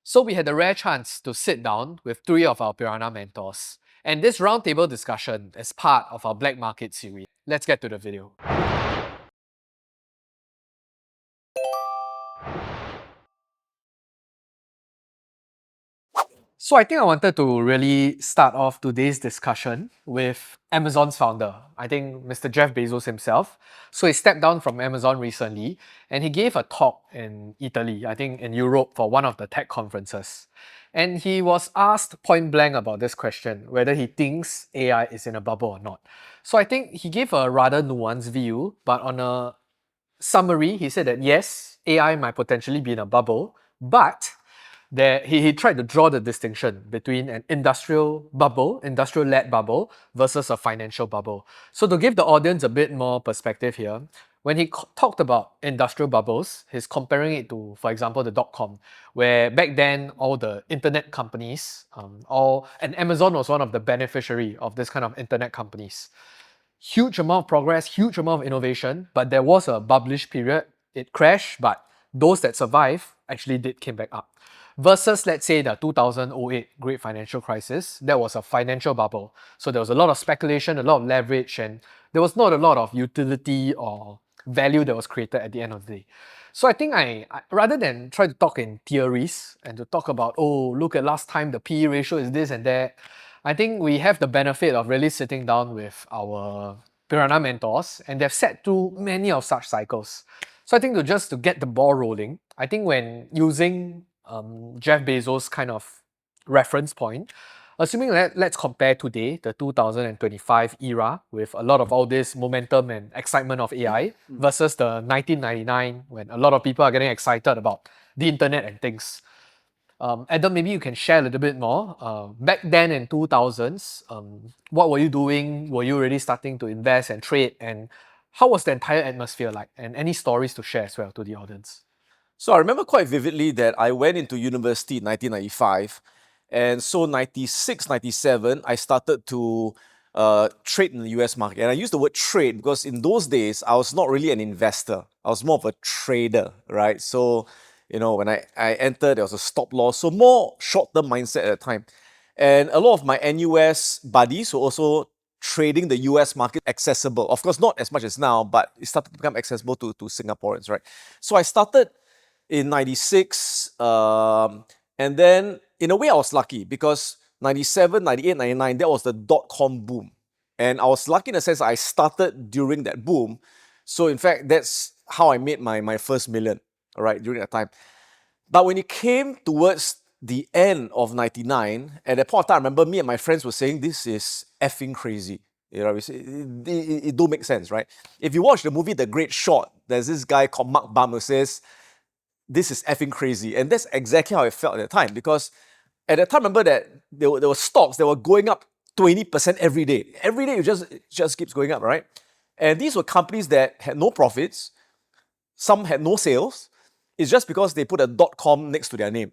So we had the rare chance to sit down with three of our Piranha mentors, and this roundtable discussion is part of our Black Market series. Let's get to the video. So I think I wanted to really start off today's discussion with Amazon's founder, I think Mr. Jeff Bezos himself. So he stepped down from Amazon recently and he gave a talk in Italy, I think in Europe, for one of the tech conferences. And he was asked point blank about this question, whether he thinks AI is in a bubble or not. So I think he gave a rather nuanced view, but on a summary, he said that yes, AI might potentially be in a bubble, but he tried to draw the distinction between an industrial-led bubble versus a financial bubble. So to give the audience a bit more perspective here, when he talked about industrial bubbles, he's comparing it to, for example, the dot-com, where back then all the internet companies, and Amazon was one of the beneficiary of this kind of internet companies. Huge amount of progress, huge amount of innovation, but there was a bubblish period. It crashed, but those that survived actually did came back up. Versus, let's say, the 2008 Great Financial Crisis, that was a financial bubble. So there was a lot of speculation, a lot of leverage, and there was not a lot of utility or value that was created at the end of the day. So I think rather than try to talk in theories and to talk about, oh, look at last time the PE ratio is this and that, I think we have the benefit of really sitting down with our Piranha mentors, and they've sat through many of such cycles. So I think just to get the ball rolling, I think when using Jeff Bezos' kind of reference point, assuming let's compare today, the 2025 era, with a lot of all this momentum and excitement of AI versus the 1999 when a lot of people are getting excited about the internet and things. Adam, maybe you can share a little bit more. Back then in 2000s, what were you doing? Were you already starting to invest and trade? And how was the entire atmosphere like? And any stories to share as well to the audience? So I remember quite vividly that I went into university in 1995. And so 96, 97, I started to trade in the US market. And I use the word trade because in those days, I was not really an investor. I was more of a trader, right? So, when I entered, there was a stop loss. So more short-term mindset at the time. And a lot of my NUS buddies were also trading the US market accessible. Of course, not as much as now, but it started to become accessible to Singaporeans, right? So I started in 96, and then in a way I was lucky because 97, 98, 99, that was the dot-com boom. And I was lucky in the sense I started during that boom. So in fact, that's how I made my first million, all right, during that time. But when it came towards the end of 99, at that point of time, I remember me and my friends were saying, this is effing crazy. It don't make sense, right? If you watch the movie The Great Shot, there's this guy called Mark Baum who says, this is effing crazy. And that's exactly how I felt at the time, because at that time, remember that there were stocks that were going up 20% every day. Every day, it just keeps going up, right? And these were companies that had no profits. Some had no sales. It's just because they put a .com next to their name.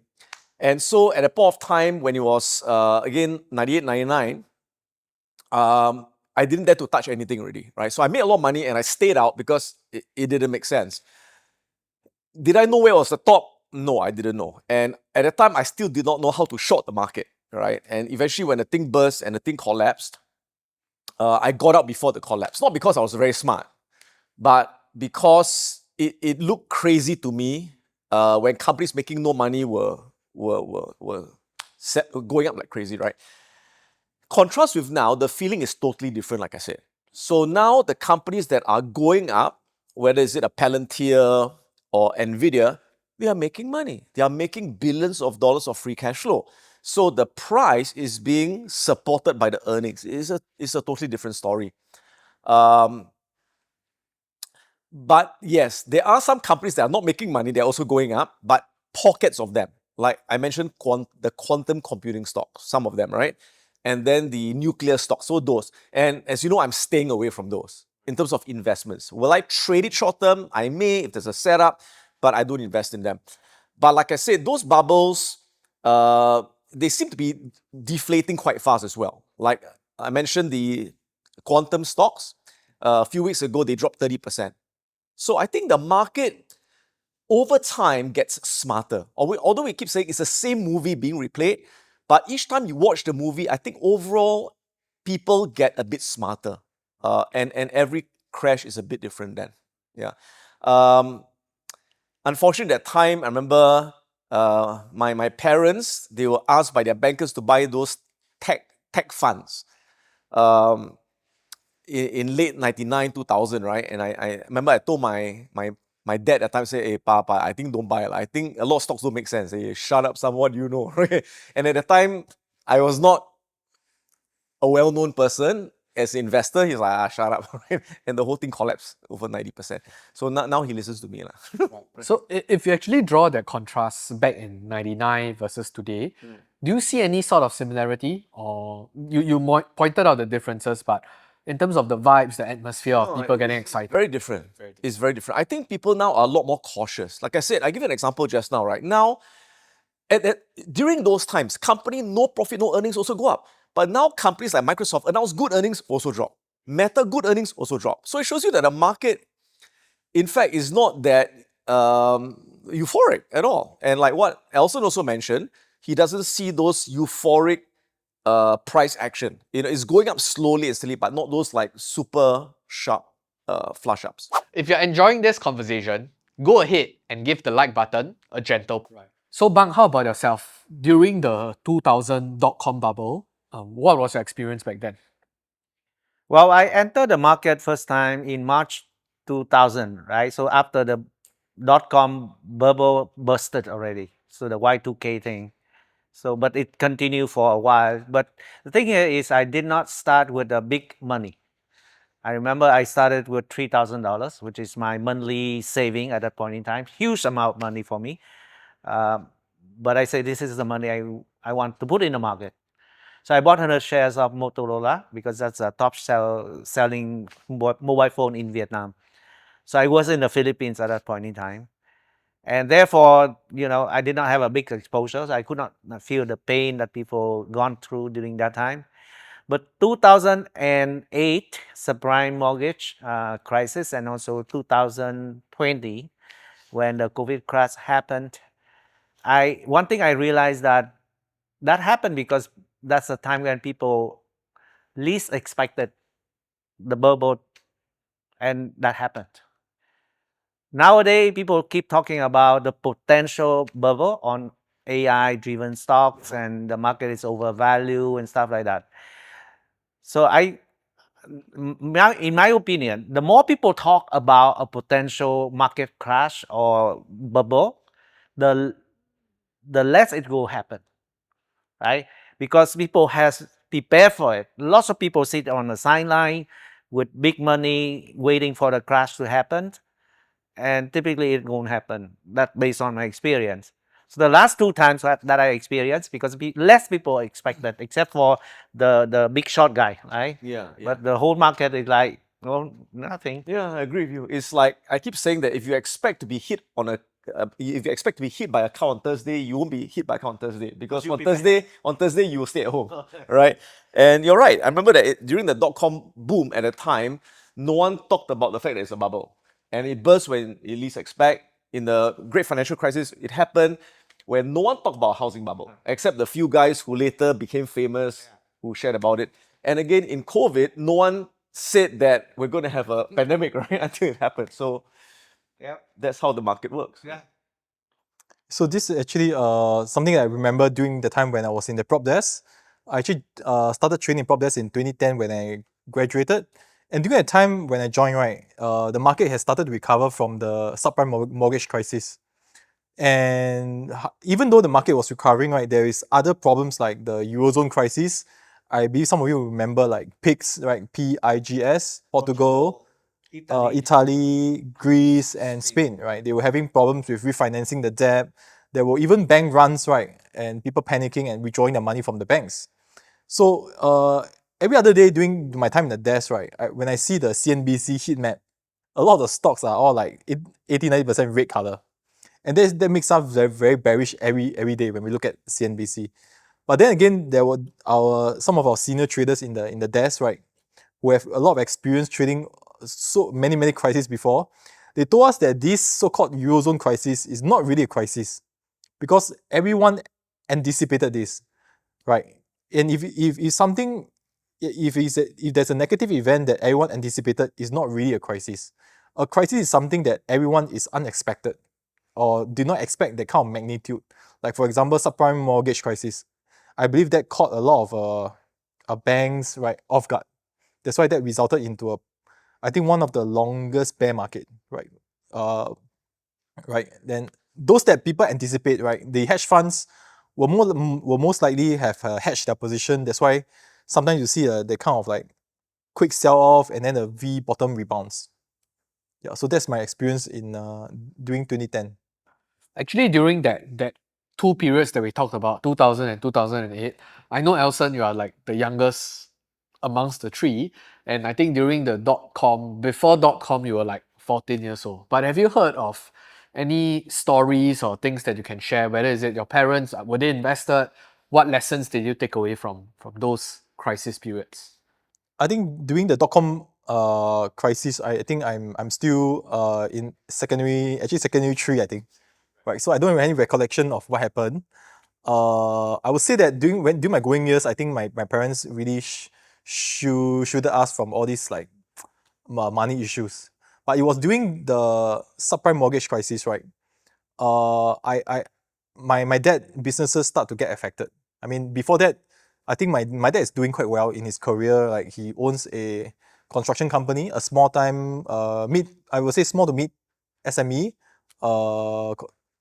And so at a point of time when it was, again, 98, 99, I didn't dare to touch anything already, right? So I made a lot of money and I stayed out because it didn't make sense. Did I know where was the top? No, I didn't know. And at the time, I still did not know how to short the market, right? And eventually, when the thing burst and the thing collapsed, I got out before the collapse. Not because I was very smart, but because it looked crazy to me when companies making no money were going up like crazy, right? Contrast with now, the feeling is totally different, like I said. So now the companies that are going up, whether is it a Palantir or Nvidia, they are making money. They are making billions of dollars of free cash flow. So the price is being supported by the earnings. It's a totally different story. But yes, there are some companies that are not making money. They're also going up, but pockets of them. Like I mentioned, the quantum computing stocks, some of them, right? And then the nuclear stocks, so those. And as you know, I'm staying away from those in terms of investments. Will I trade it short term? I may if there's a setup, but I don't invest in them. But like I said, those bubbles, they seem to be deflating quite fast as well. Like I mentioned, the quantum stocks, a few weeks ago, they dropped 30%. So I think the market over time gets smarter. Although we keep saying it's the same movie being replayed, but each time you watch the movie, I think overall people get a bit smarter. And every crash is a bit different then. Yeah. Unfortunately, that time, I remember my parents, they were asked by their bankers to buy those tech funds. In late 99, 2000, right? And I remember I told my dad at the time, say, hey, Papa, I think don't buy it. I think a lot of stocks don't make sense. Hey, shut up, son, what do you know? And at the time, I was not a well-known person. As an investor, he's like, shut up. And the whole thing collapsed over 90%. So now he listens to me. So if you actually draw that contrast back in 99 versus today, do you see any sort of similarity? Or you pointed out the differences, but in terms of the vibes, the atmosphere of people getting excited? Very different. It's very different. I think people now are a lot more cautious. Like I said, I give you an example just now, right? Now, during those times, company no profit, no earnings also go up. But now companies like Microsoft announce good earnings, also drop. Meta, good earnings, also drop. So it shows you that the market, in fact, is not that euphoric at all. And like what Elson also mentioned, he doesn't see those euphoric price action. It's going up slowly and steadily, but not those like super sharp flush ups. If you're enjoying this conversation, go ahead and give the like button a gentle press. So Bang, how about yourself? During the 2000 dot-com bubble, what was your experience back then? Well, I entered the market first time in March 2000, right? So after the dot-com bubble busted already, so the Y2K thing. So, but it continued for a while. But the thing here is I did not start with the big money. I remember I started with $3,000, which is my monthly saving at that point in time. Huge amount of money for me. But I say this is the money I want to put in the market. So I bought 100 shares of Motorola because that's a top selling mobile phone in Vietnam. So I was in the Philippines at that point in time. And therefore, I did not have a big exposure. So I could not feel the pain that people gone through during that time. But 2008 subprime mortgage crisis, and also 2020 when the COVID crash happened, one thing I realized that happened because that's the time when people least expected the bubble, and that happened. Nowadays, people keep talking about the potential bubble on AI-driven stocks, and the market is overvalued and stuff like that. So in my opinion, the more people talk about a potential market crash or bubble, the less it will happen, right? Because people has prepared for it. Lots of people sit on the sideline with big money waiting for the crash to happen, and typically it won't happen. That's based on my experience. So the last two times that I experienced, because less people expected, except for the big short guy, right? Yeah. But the whole market is like, well, nothing. Yeah, I agree with you. It's like I keep saying that if you expect to be hit if you expect to be hit by a cow on Thursday, you won't be hit by a cow on Thursday, because on Thursday you will stay at home, right? And you're right. I remember that during the dot-com boom at the time, no one talked about the fact that it's a bubble, and it burst when you least expect. In the great financial crisis, it happened when no one talked about housing bubble, except the few guys who later became famous, who shared about it. And again, in COVID, no one said that we're going to have a pandemic, right, until it happened. So that's how the market works. Yeah. So this is actually something I remember during the time when I was in the prop desk. I actually started training prop desk in 2010 when I graduated. And during that time when I joined, right, the market has started to recover from the subprime mortgage crisis. And even though the market was recovering, right, there is other problems like the Eurozone crisis. I believe some of you remember like PIGS, right, PIGS, Portugal, Italy, Greece, and Spain, right? They were having problems with refinancing the debt. There were even bank runs, right, and people panicking and withdrawing their money from the banks. So every other day during my time in the desk, right, when I see the CNBC heat map, a lot of the stocks are all like 80-90% red color. And that makes us very, very bearish every day when we look at CNBC. But then again, there were some of our senior traders in the desk, right, who have a lot of experience trading so many crises before. they told us that this so-called Eurozone crisis is not really a crisis because everyone anticipated this, right? And if something, if there's a negative event that everyone anticipated, is not really a crisis. A crisis is something that everyone is unexpected or did not expect that kind of magnitude. Like for example, subprime mortgage crisis. I believe that caught a lot of banks right off guard. That's why that resulted into I think one of the longest bear market, right? Right. Then those that people anticipate, right? The hedge funds will most likely have hedged their position. That's why sometimes you see the kind of like quick sell off and then a V bottom rebounds. Yeah. So that's my experience in during 2010. Actually, during that two periods that we talked about, 2000 and 2008, I know Elson, you are like the youngest amongst the three, and I think during the dot-com, before dot-com, you were like 14 years old. But have you heard of any stories or things that you can share? Whether is it your parents, were they invested? What lessons did you take away from those crisis periods? I think during the dot-com crisis, I think I'm still in secondary 3, I think. Right. So I don't have any recollection of what happened. I would say that during my growing years, I think my parents really shielded us from all these like money issues. But it was during the subprime mortgage crisis, right? My dad businesses start to get affected. I mean, before that, I think my dad is doing quite well in his career. Like he owns a construction company, a small time I would say small to mid SME.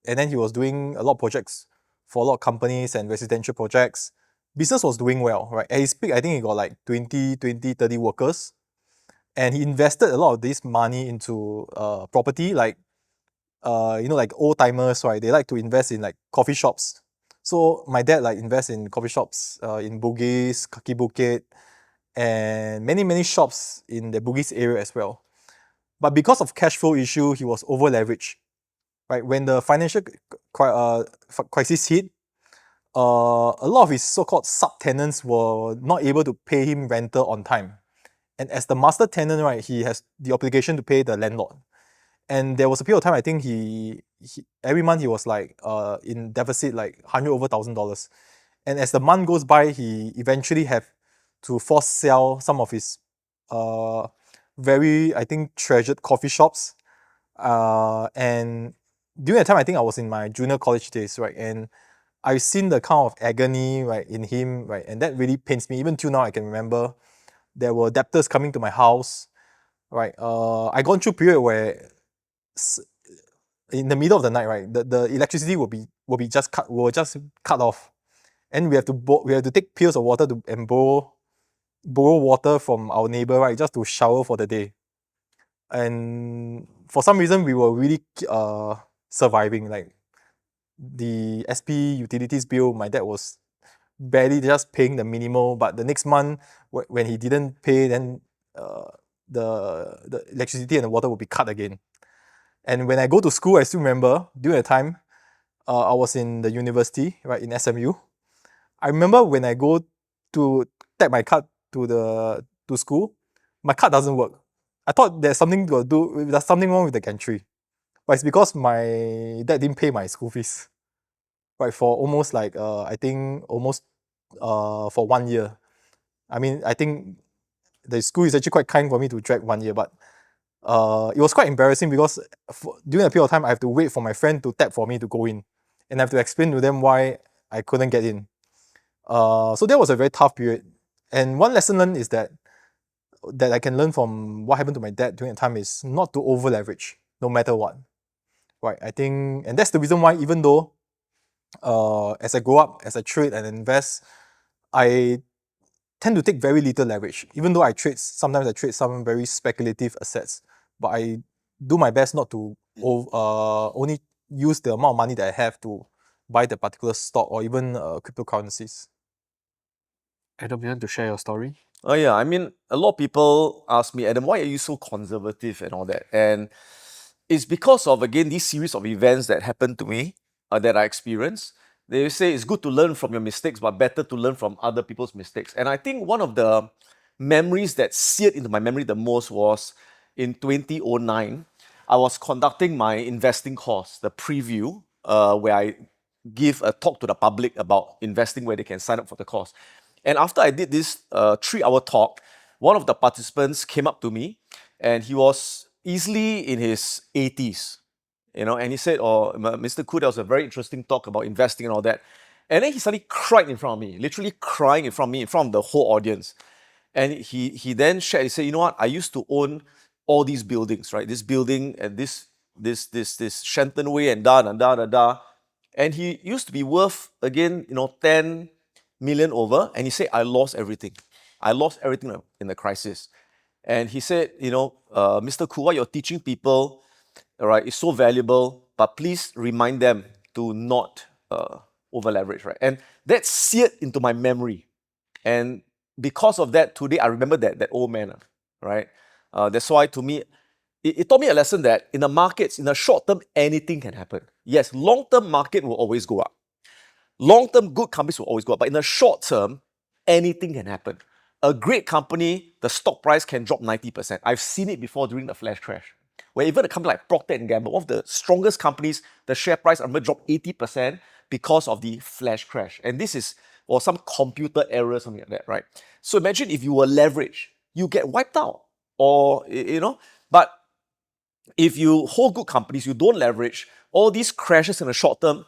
And then he was doing a lot of projects for a lot of companies and residential projects. Business was doing well, right? At his peak, I think he got like 30 workers. And he invested a lot of this money into property, like like old timers, right? They like to invest in like coffee shops. So my dad like invests in coffee shops in Bugis, Kaki Bukit, and many shops in the Bugis area as well. But because of cash flow issue, he was over leveraged. Right, when the financial crisis hit, a lot of his so-called subtenants were not able to pay him rental on time. And as the master tenant, right, he has the obligation to pay the landlord. And there was a period of time, I think he every month he was like in deficit like $100,000. And as the month goes by, he eventually have to force sell some of his very, I think, treasured coffee shops. And during that time, I think I was in my junior college days, right? And I've seen the kind of agony, right, in him, right? And that really pains me. Even till now, I can remember there were debtors coming to my house, right? I gone through a period where in the middle of the night, right, the electricity will just cut off, and we have to take pails of water and borrow water from our neighbor, right, just to shower for the day. And for some reason, we were really surviving. Like the SP utilities bill, my dad was barely just paying the minimal, but the next month when he didn't pay, then the electricity and the water will be cut again. And when I go to school, I still remember during the time I was in the university, right, in SMU. I remember when I go to tap my card to school, my card doesn't work. I thought there's something wrong with the gantry. But it's because my dad didn't pay my school fees. Right, for almost like I think almost for 1 year. I mean, I think the school is actually quite kind for me to drag 1 year, but it was quite embarrassing because during a period of time I have to wait for my friend to tap for me to go in, and I have to explain to them why I couldn't get in. So that was a very tough period. And one lesson learned is that I can learn from what happened to my dad during that time is not to over leverage, no matter what. Right, I think, and that's the reason why even though as I grow up, as I trade and invest, I tend to take very little leverage. Even though sometimes I trade some very speculative assets, but I do my best not to only use the amount of money that I have to buy the particular stock or even cryptocurrencies. Adam, you want to share your story? Oh yeah, I mean, a lot of people ask me, Adam, why are you so conservative and all that? And it's because of, again, these series of events that happened to me, that I experienced. They say it's good to learn from your mistakes, but better to learn from other people's mistakes. And I think one of the memories that seared into my memory the most was in 2009. I was conducting my investing course, the preview, where I give a talk to the public about investing, where they can sign up for the course. And after I did this 3-hour talk, one of the participants came up to me, and he was easily in his 80s, and he said, "Oh, Mr. Khoo, that was a very interesting talk about investing and all that." And then he suddenly cried in front of me, literally crying in front of me, in front of the whole audience. And he then shared, he said, "You know what? I used to own all these buildings, right? This building and this Shenton Way and da. And he used to be worth, again, 10 million over. And he said, I lost everything. I lost everything in the crisis." And he said, "Mr. Khoo, what you're teaching people, all right, is so valuable, but please remind them to not over leverage," right? And that seared into my memory. And because of that, today I remember that old man, right? That's why, to me, it taught me a lesson that in the markets, in the short term, anything can happen. Yes, long-term market will always go up. Long-term good companies will always go up. But in the short term, anything can happen. A great company, the stock price can drop 90%. I've seen it before during the flash crash, where even a company like Procter & Gamble, one of the strongest companies, the share price I remember dropped 80% because of the flash crash. And this is, or some computer error, something like that, right? So imagine if you were leveraged, you get wiped out. Or, but if you hold good companies, you don't leverage, all these crashes in the short term,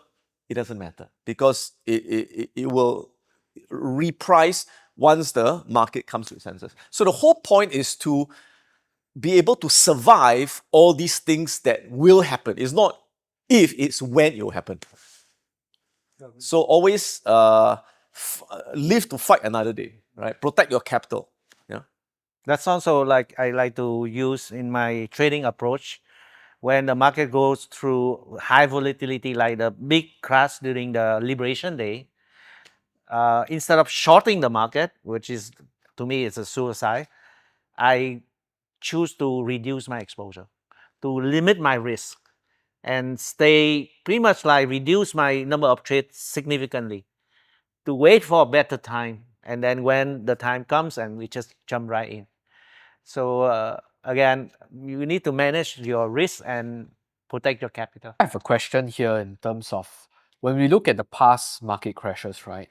it doesn't matter, because it will reprice once the market comes to its senses. So the whole point is to be able to survive all these things that will happen. It's not if, it's when it will happen. So always live to fight another day, right? Protect your capital. Yeah. That's also like I like to use in my trading approach. When the market goes through high volatility, like the big crash during the Liberation Day, instead of shorting the market, which is, to me, it's a suicide, I choose to reduce my exposure, to limit my risk, and stay pretty much like reduce my number of trades significantly, to wait for a better time. And then when the time comes, and we just jump right in. So again, you need to manage your risk and protect your capital. I have a question here in terms of when we look at the past market crashes, right?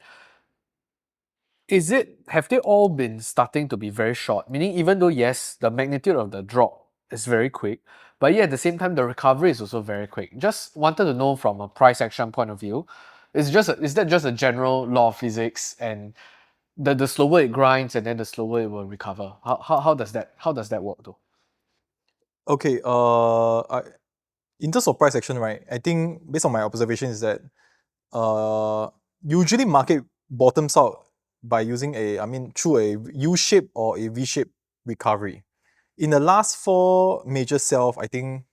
Have they all been starting to be very short? Meaning, even though, yes, the magnitude of the drop is very quick, but yet at the same time, the recovery is also very quick. Just wanted to know from a price action point of view, is that just a general law of physics, and the slower it grinds and then the slower it will recover? How does that work though? Okay, in terms of price action, right, I think based on my observation is that usually market bottoms out by using through a U-shape or a V-shape recovery. In the last 4 major sell-off, I think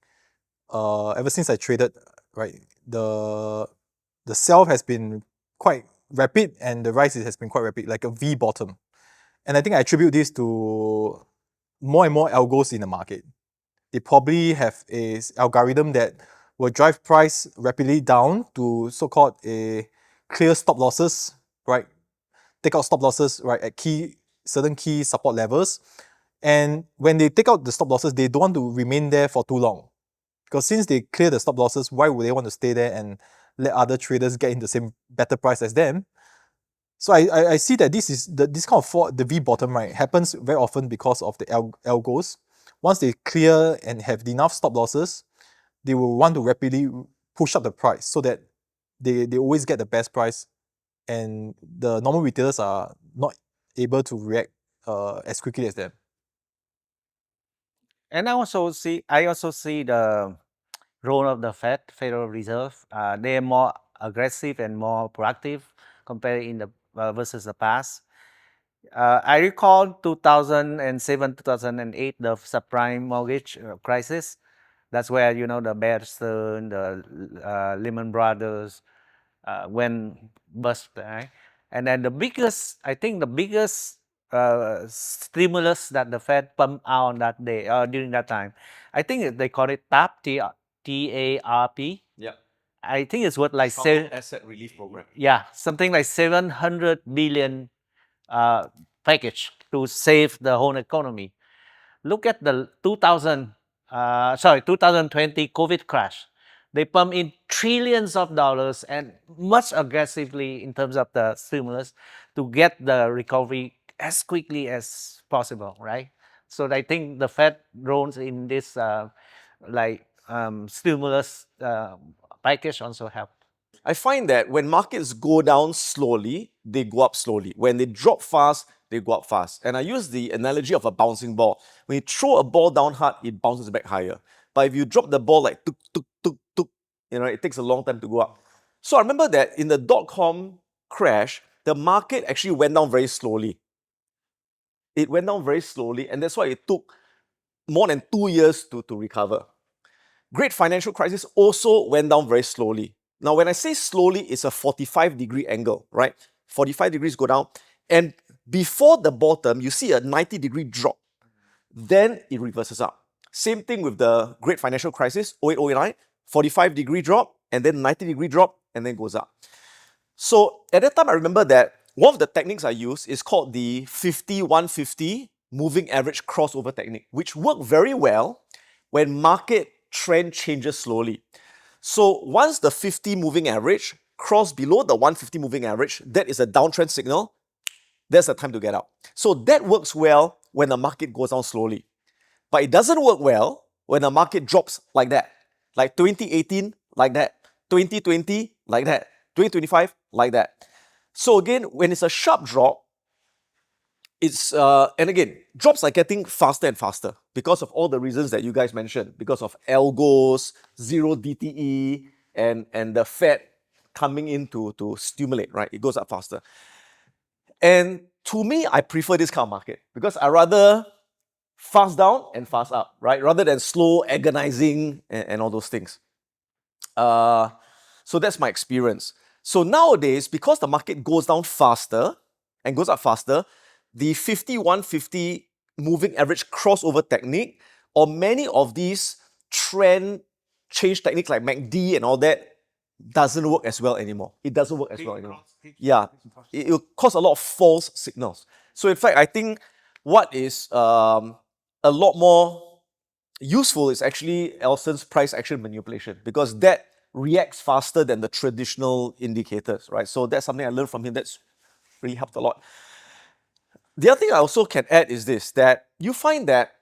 ever since I traded, right, the sell has been quite rapid and the rise has been quite rapid, like a V bottom. And I think I attribute this to more and more algos in the market. They probably have a algorithm that will drive price rapidly down to so-called a clear stop losses, right? Take out stop losses, right, at certain key support levels. And when they take out the stop losses, they don't want to remain there for too long. Because since they clear the stop losses, why would they want to stay there and let other traders get in the same better price as them? So I see that this kind of the V bottom, right, happens very often because of the algos. Once they clear and have enough stop losses, they will want to rapidly push up the price so that they always get the best price, and the normal retailers are not able to react as quickly as them. And I also see the role of the Federal Reserve. They are more aggressive and more proactive compared in the versus the past. I recall 2007, 2008, the subprime mortgage crisis. That's where, the Bear Stearns, the Lehman Brothers went bust, right? And then I think the biggest stimulus that the Fed pumped out on that day, during that time, I think they call it TARP, T-A-R-P. Yeah. I think it's worth like Asset Relief Program. Yeah, something like 700 billion package to save the whole economy. Look at the 2000 2020 COVID crash. They pump in trillions of dollars and much aggressively in terms of the stimulus to get the recovery as quickly as possible, right? So I think the Fed roles in this stimulus package also help. I find that when markets go down slowly, they go up slowly. When they drop fast, they go up fast. And I use the analogy of a bouncing ball. When you throw a ball down hard, it bounces back higher. But if you drop the ball like tuk, tuk, tuk, tuk, it takes a long time to go up. So I remember that in the dot-com crash, the market actually went down very slowly. It went down very slowly, and that's why it took more than 2 years to recover. Great financial crisis also went down very slowly. Now, when I say slowly, it's a 45-degree angle, right? 45 degrees go down. And before the bottom, you see a 90-degree drop. Then it reverses up. Same thing with the Great Financial Crisis, 08-09, 45-degree drop, and then 90-degree drop, and then goes up. So at that time, I remember that one of the techniques I use is called the 50-150 moving average crossover technique, which worked very well when market trend changes slowly. So once the 50 moving average cross below the 150 moving average, that is a downtrend signal. That's the time to get out. So that works well when the market goes down slowly. But it doesn't work well when the market drops like that. Like 2018, like that. 2020, like that. 2025, like that. So again, when it's a sharp drop, and again, drops are getting faster and faster because of all the reasons that you guys mentioned, because of algos, zero DTE, and the Fed coming in to stimulate, right? It goes up faster. And to me, I prefer this kind of market because I rather fast down and fast up, right? Rather than slow, agonizing, and all those things. So that's my experience. So nowadays, because the market goes down faster and goes up faster, the 50-150 moving average crossover technique, or many of these trend change techniques like MACD and all that, doesn't work as well anymore. It doesn't work as well anymore. Yeah, it will cause a lot of false signals. So in fact, I think what is a lot more useful is actually Elson's price action manipulation, because that reacts faster than the traditional indicators, right? So that's something I learned from him that's really helped a lot. The other thing I also can add is this, that you find that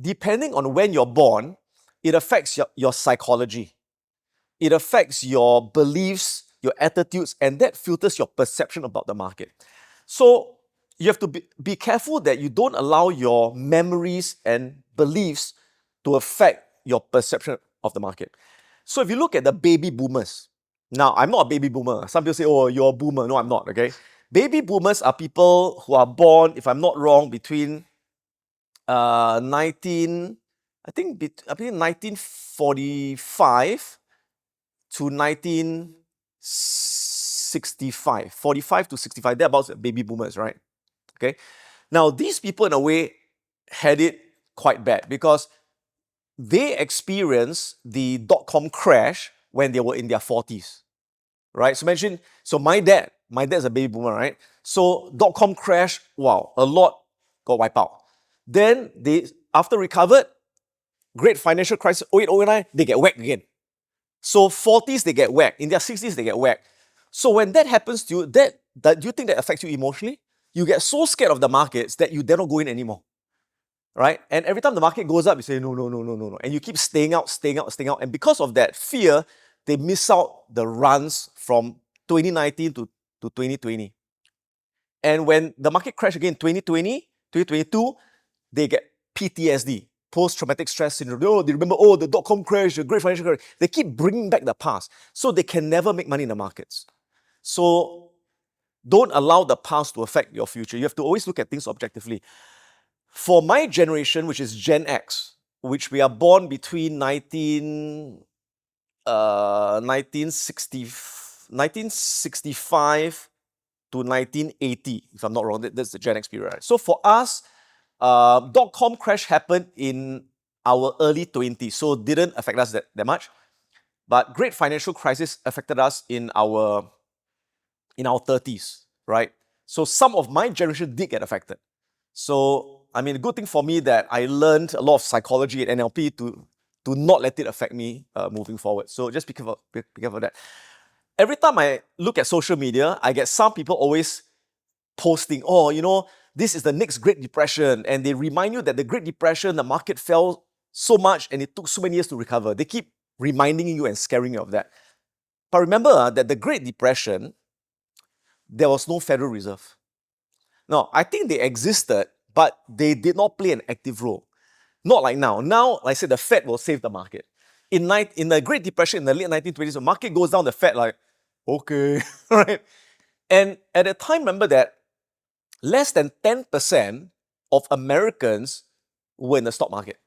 depending on when you're born, it affects your psychology. It affects your beliefs, your attitudes, and that filters your perception about the market. So you have to be careful that you don't allow your memories and beliefs to affect your perception of the market. So if you look at the baby boomers, now I'm not a baby boomer. Some people say, oh, you're a boomer. No, I'm not, okay? Baby boomers are people who are born, if I'm not wrong, between 1945 to 1965, 45 to 65, they're about baby boomers, right? Okay. Now, these people in a way had it quite bad because they experienced the dot-com crash when they were in their 40s, right? So imagine, my dad's a baby boomer, right? So dot-com crash, wow, a lot got wiped out. Then they, after recovered, great financial crisis, 08-09, they get whacked again. So 40s, they get whacked. In their 60s, they get whacked. So when that happens to you, do you think that affects you emotionally? You get so scared of the markets that you dare not go in anymore, right? And every time the market goes up, you say, no. And you keep staying out. And because of that fear, they miss out the runs from 2019 to 2020. And when the market crashed again in 2020, 2022, they get PTSD, post-traumatic stress syndrome. Oh, they remember, the dot-com crash, the great financial crash. They keep bringing back the past. So they can never make money in the markets. So don't allow the past to affect your future. You have to always look at things objectively. For my generation, which is Gen X, which we are born between 1965 to 1980, if I'm not wrong, that's the Gen X period. Right? So for us, dot-com crash happened in our early 20s, so didn't affect us that much. But great financial crisis affected us in our 30s, right? So some of my generation did get affected. So, I mean, a good thing for me that I learned a lot of psychology at NLP to to not let it affect me moving forward. So just be careful of that. Every time I look at social media, I get some people always posting, oh, you know, this is the next Great Depression. And they remind you that the Great Depression, the market fell so much and it took so many years to recover. They keep reminding you and scaring you of that. But remember that the Great Depression, there was no Federal Reserve. Now, I think they existed, but they did not play an active role. Not like now. Now, like I said, the Fed will save the market. In the Great Depression in the late 1920s, the market goes down, the Fed like, okay, right? And at the time, remember that less than 10% of Americans were in the stock market.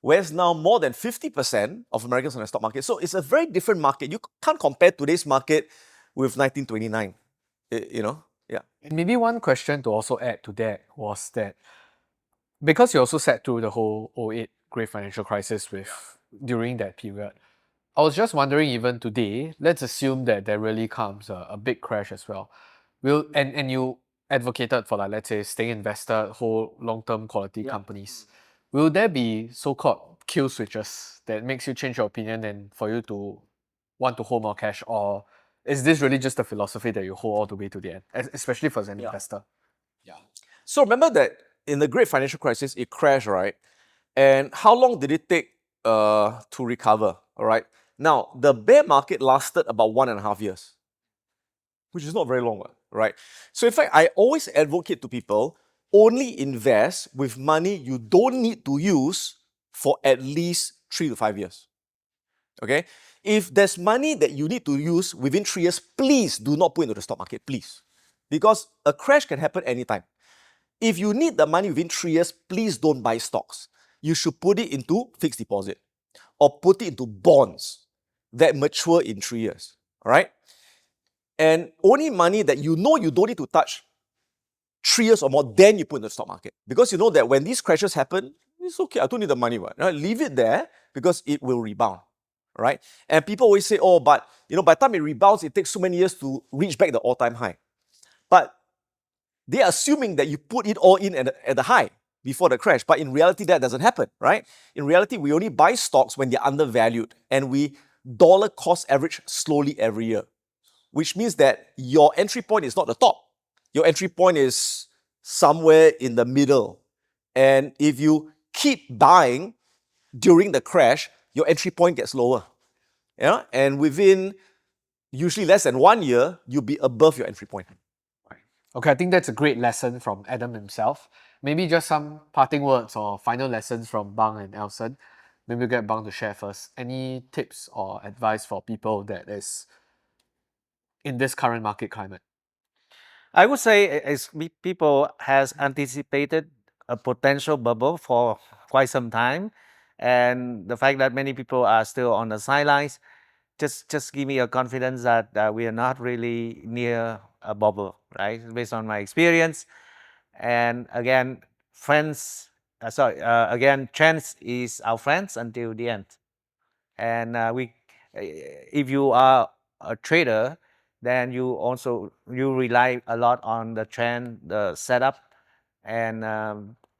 Whereas now more than 50% of Americans are in the stock market. So it's a very different market. You can't compare today's market with 1929, you know? Yeah. And maybe one question to also add to that was that because you also sat through the whole 08 great financial crisis during that period, I was just wondering, even today, let's assume that there really comes a big crash as well. And you advocated for, like, let's say, staying invested, whole long-term quality companies. Will there be so-called kill switches that makes you change your opinion and for you to want to hold more cash? Or is this really just a philosophy that you hold all the way to the end, especially for an investor? So remember that in the great financial crisis, it crashed, right? And how long did it take to recover, all right? Now, the bear market lasted about 1.5 years, which is not very long, right? So in fact, I always advocate to people, only invest with money you don't need to use for at least 3 to 5 years, okay? If there's money that you need to use within 3 years, please do not put into the stock market, please. Because a crash can happen anytime. If you need the money within 3 years, please don't buy stocks. You should put it into fixed deposit or put it into bonds that mature in 3 years, all right? And only money that you know you don't need to touch 3 years or more, then you put in the stock market. Because you know that when these crashes happen, it's okay, I don't need the money, right? Leave it there because it will rebound, right? And people always say, oh, but you know, by the time it rebounds, it takes so many years to reach back the all-time high. But they're assuming that you put it all in at the high before the crash. But in reality, that doesn't happen, right? In reality, we only buy stocks when they're undervalued and we dollar cost average slowly every year, which means that your entry point is not the top. Your entry point is somewhere in the middle. And if you keep buying during the crash, your entry point gets lower. Yeah? And within usually less than 1 year, you'll be above your entry point. Okay, I think that's a great lesson from Adam himself. Maybe just some parting words or final lessons from Bang and Elson. Maybe we'll get Bang to share first. Any tips or advice for people that is in this current market climate? I would say as people has anticipated a potential bubble for quite some time, and the fact that many people are still on the sidelines just give me a confidence that we are not really near a bubble, right? Based on my experience, and again, chance is our friends until the end, and if you are a trader, then you rely a lot on the trend, the setup, and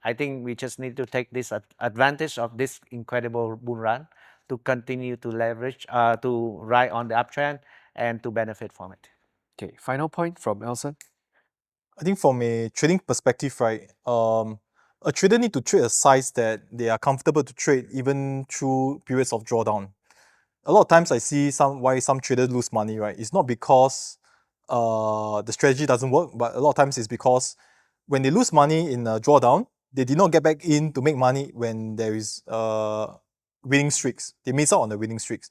I think we just need to take this advantage of this incredible bull run to continue to leverage, to ride on the uptrend and to benefit from it. Okay, final point from Elson. I think from a trading perspective, right, a trader need to trade a size that they are comfortable to trade even through periods of drawdown. A lot of times I see why some traders lose money, right? It's not because the strategy doesn't work, but a lot of times it's because when they lose money in a drawdown, they did not get back in to make money when there is winning streaks. They miss out on the winning streaks.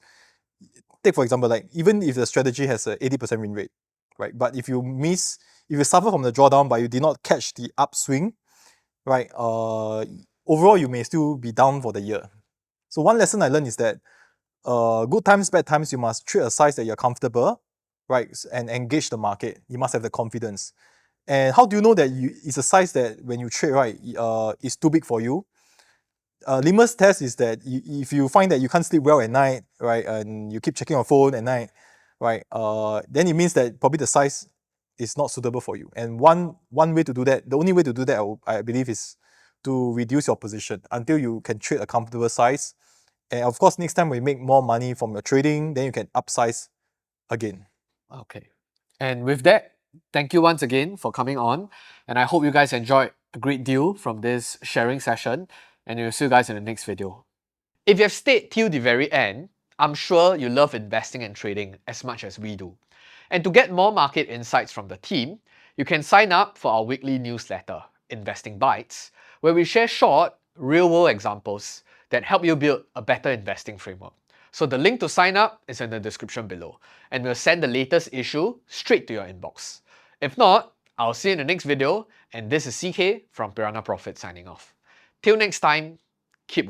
Take for example, like even if the strategy has a 80% win rate, right? But if you suffer from the drawdown but you did not catch the upswing, right? Overall you may still be down for the year. So one lesson I learned is that good times, bad times, you must trade a size that you're comfortable, right? And engage the market. You must have the confidence. And how do you know that it's a size that when you trade, right, is too big for you? Litmus test is that if you find that you can't sleep well at night, right, and you keep checking your phone at night, right, then it means that probably the size is not suitable for you. And one way to do that, the only way to do that, I believe, is to reduce your position until you can trade a comfortable size And of course, next time when you make more money from your trading, then you can upsize again. Okay. And with that, thank you once again for coming on. And I hope you guys enjoyed a great deal from this sharing session. And we'll see you guys in the next video. If you have stayed till the very end, I'm sure you love investing and trading as much as we do. And to get more market insights from the team, you can sign up for our weekly newsletter, Investing Bites, where we share short, real-world examples that help you build a better investing framework. So the link to sign up is in the description below, and we'll send the latest issue straight to your inbox. If not, I'll see you in the next video, and this is CK from Piranha Profit signing off. Till next time,